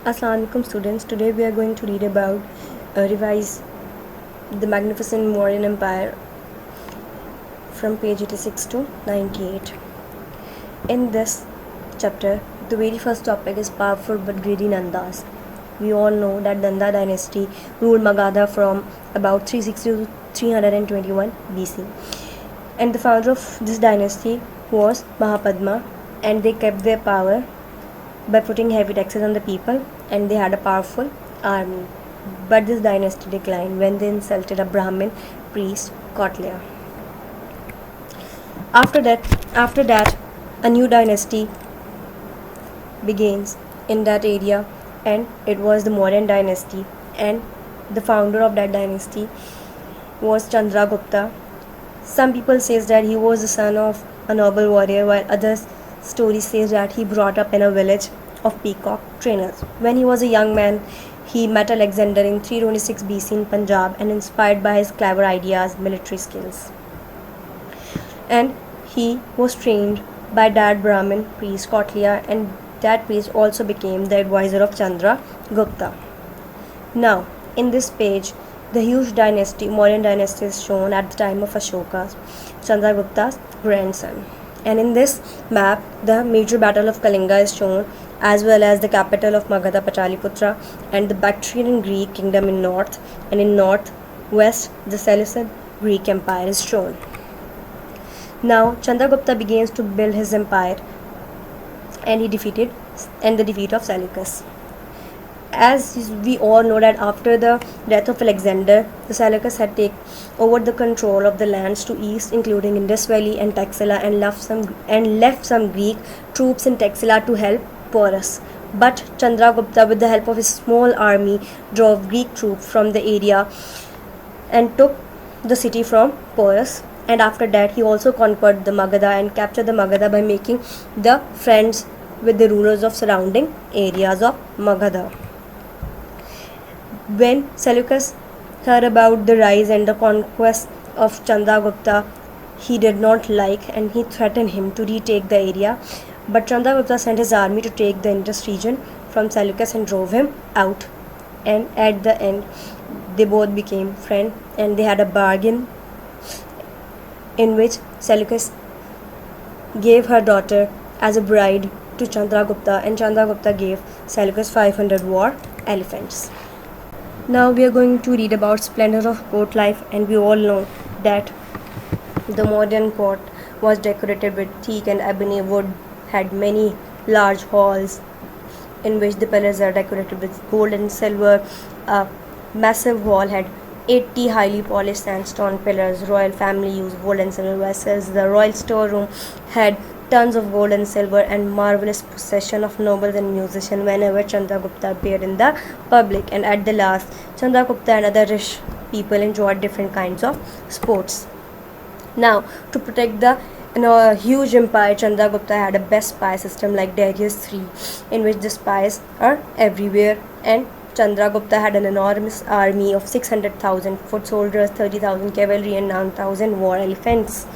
Assalamualaikum students. Today we are going to read about revise the magnificent Mauryan Empire from page 86 to 98. In this chapter, the very first topic is powerful but greedy Nandas. We all know that Nanda dynasty ruled Magadha from about 360 to 321 BC. And the founder of this dynasty was Mahapadma, and they kept their power by putting heavy taxes on the people, and they had a powerful army. But this dynasty declined when they insulted a Brahmin priest, Kautilya. After that, a new dynasty begins in that area, and it was the Mauryan dynasty. And the founder of that dynasty was Chandragupta. Some people says that he was the son of a noble warrior, while others story says that he brought up in a village of peacock trainers. When he was a young man, he met Alexander in 326 BC in Punjab, and inspired by his clever ideas, military skills. And he was trained by that Brahmin priest Kautilya, and that priest also became the advisor of Chandragupta. Now, in this page, the huge dynasty, Mauryan dynasty, is shown at the time of Ashoka, Chandragupta's grandson. And in this map, the major battle of Kalinga is shown, as well as the capital of Magadha, Pataliputra, and the Bactrian Greek kingdom in north, and in northwest, the Seleucid Greek empire is shown. Now, Chandragupta begins to build his empire, and the defeat of Seleucus. As we all know that after the death of Alexander, the Seleucus had taken over the control of the lands to east, including Indus Valley and Taxila, and left some Greek troops in Taxila to help Porus. But Chandragupta, with the help of his small army, drove Greek troops from the area and took the city from Porus. And after that, he also conquered the Magadha and captured the Magadha by making the friends with the rulers of surrounding areas of Magadha. When Seleucus heard about the rise and the conquest of Chandragupta, he did not like, and he threatened him to retake the area. But Chandragupta sent his army to take the Indus region from Seleucus and drove him out. And at the end, they both became friends, and they had a bargain in which Seleucus gave her daughter as a bride to Chandragupta, and Chandragupta gave Seleucus 500 war elephants. Now we are going to read about splendor of court life, and we all know that the modern court was decorated with teak and ebony wood, had many large halls in which the pillars are decorated with gold and silver. A massive hall had 80 highly polished sandstone pillars. Royal family used gold and silver vessels. The royal storeroom had tons of gold and silver and marvelous procession of nobles and musicians whenever Chandragupta appeared in the public. And at the last, Chandragupta and other rich people enjoyed different kinds of sports. Now, to protect the huge empire, Chandragupta had a best spy system like Darius III, in which the spies are everywhere. And Chandragupta had an enormous army of 600,000 foot soldiers, 30,000 cavalry, and 9,000 war elephants.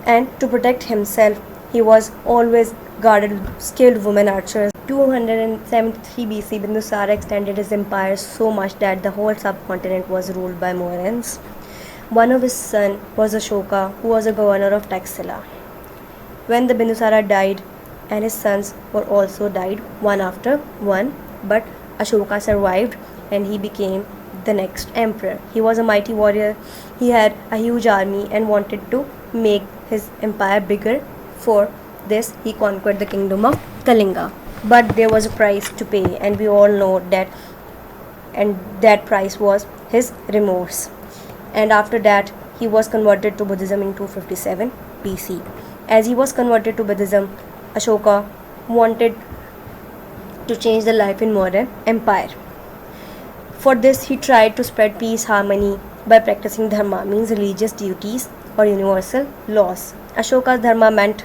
And to protect himself, he was always guarded with skilled women archers. 273 BC, Bindusara extended his empire so much that the whole subcontinent was ruled by Mauryans. One of his sons was Ashoka, who was a governor of Taxila. When the Bindusara died, and his sons were also died one after one, but Ashoka survived, and he became the next emperor. He was a mighty warrior. He had a huge army and wanted to make his empire bigger. For this, he conquered the kingdom of Kalinga. But there was a price to pay, and we all know that, and that price was his remorse. And after that, he was converted to Buddhism in 257 BC. As he was converted to Buddhism, Ashoka wanted to change the life in Mauryan empire. For this, he tried to spread peace, harmony by practicing dharma, means religious duties or universal laws. Ashoka's dharma meant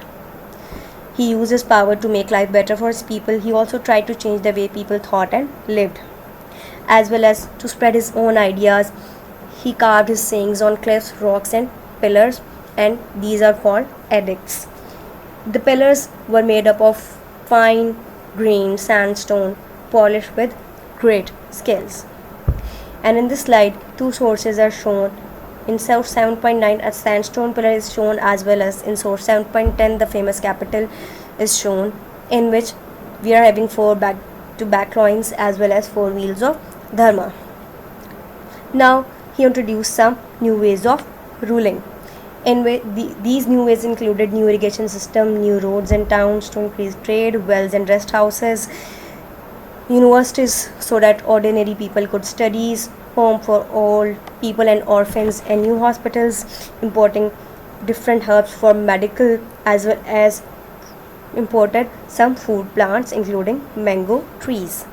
he used his power to make life better for his people. He also tried to change the way people thought and lived, as well as to spread his own ideas. He carved his sayings on cliffs, rocks, and pillars, and these are called edicts. The pillars were made up of fine grained sandstone polished with great skills. And in this slide, two sources are shown. In source 7.9, a sandstone pillar is shown, as well as in source 7.10, the famous capital is shown, in which we are having 4 back-to-back loins as well as 4 wheels of dharma. Now he introduced some new ways of ruling. These new ways included new irrigation system, new roads and towns to increase trade, wells and rest houses, universities so that ordinary people could study, home for old people and orphans, and new hospitals, importing different herbs for medical, as well as imported some food plants including mango trees.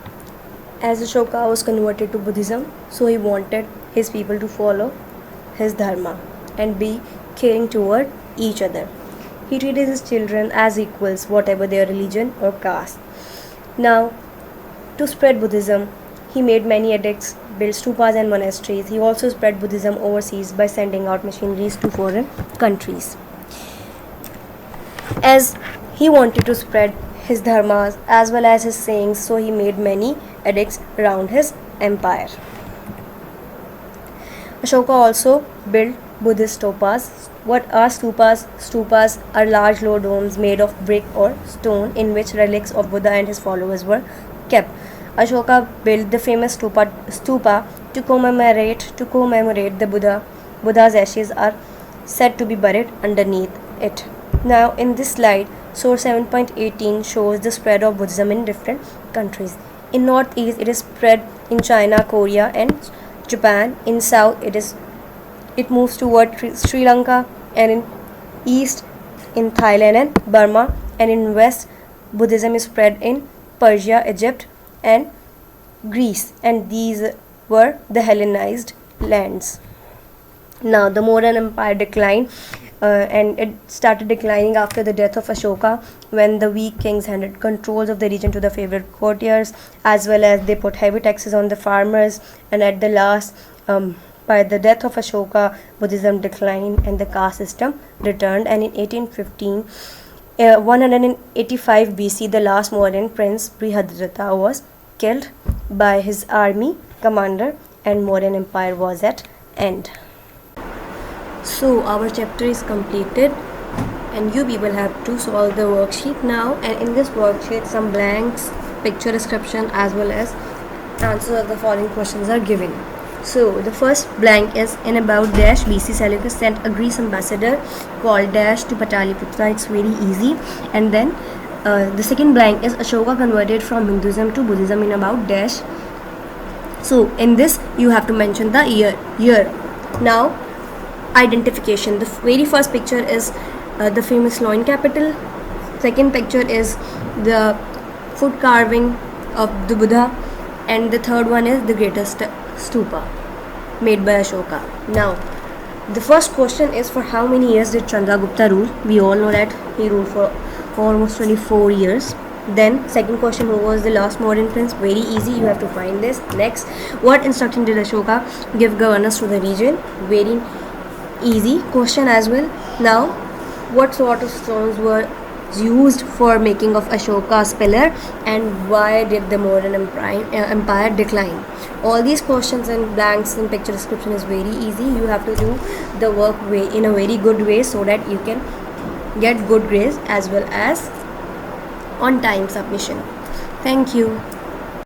As Ashoka was converted to Buddhism, so he wanted his people to follow his dharma and be caring toward each other. He treated his children as equals, whatever their religion or caste. Now, to spread Buddhism, he made many edicts, built stupas and monasteries. He also spread Buddhism overseas by sending out missionaries to foreign countries. As he wanted to spread his dharmas as well as his sayings, so he made many edicts around his empire. Ashoka also built Buddhist stupas. What are stupas? Stupas are large low domes made of brick or stone in which relics of Buddha and his followers were kept. Ashoka built the famous stupa to commemorate the Buddha. Buddha's ashes are said to be buried underneath it. Now in this slide, source 7.18 shows the spread of Buddhism in different countries. In northeast, it is spread in China, Korea and Japan. In south, it moves toward Sri Lanka, and in east in Thailand and Burma, and in west Buddhism is spread in Persia, Egypt and Greece, and these were the Hellenized lands. Now the Mauryan Empire declined, and it started declining after the death of Ashoka, when the weak kings handed controls of the region to the favored courtiers, as well as they put heavy taxes on the farmers, and at the last, by the death of Ashoka, Buddhism declined and the caste system returned, and in 1815, 185 BC, the last Mauryan prince Brihadrata was killed by his army commander, and Mauryan Empire was at end. So our chapter is completed, and you people have to solve the worksheet now. And in this worksheet, some blanks, picture description, as well as answers of the following questions are given. So the first blank is, in about dash BC, Seleucus sent a Greece ambassador called dash to Pataliputra. It's very easy. And then the second blank is, Ashoka converted from Hinduism to Buddhism in about dash. So in this you have to mention the year. Now identification. The very first picture is the famous loin capital. Second picture is the foot carving of the Buddha, and the third one is the greatest stupa made by Ashoka. Now the first question is, for how many years did Chandragupta rule? We all know that he ruled for almost 24 years. Then second question, who was the last Mauryan prince? Very easy, you have to find this. Next, what instruction did Ashoka give governors to the region? Very easy question as well. Now, what sort of stones were used for making of Ashoka's pillar, and why did the Mauryan empire decline? All these questions and blanks and picture description is very easy. You have to do the work in a very good way so that you can get good grades as well as on time submission. Thank you.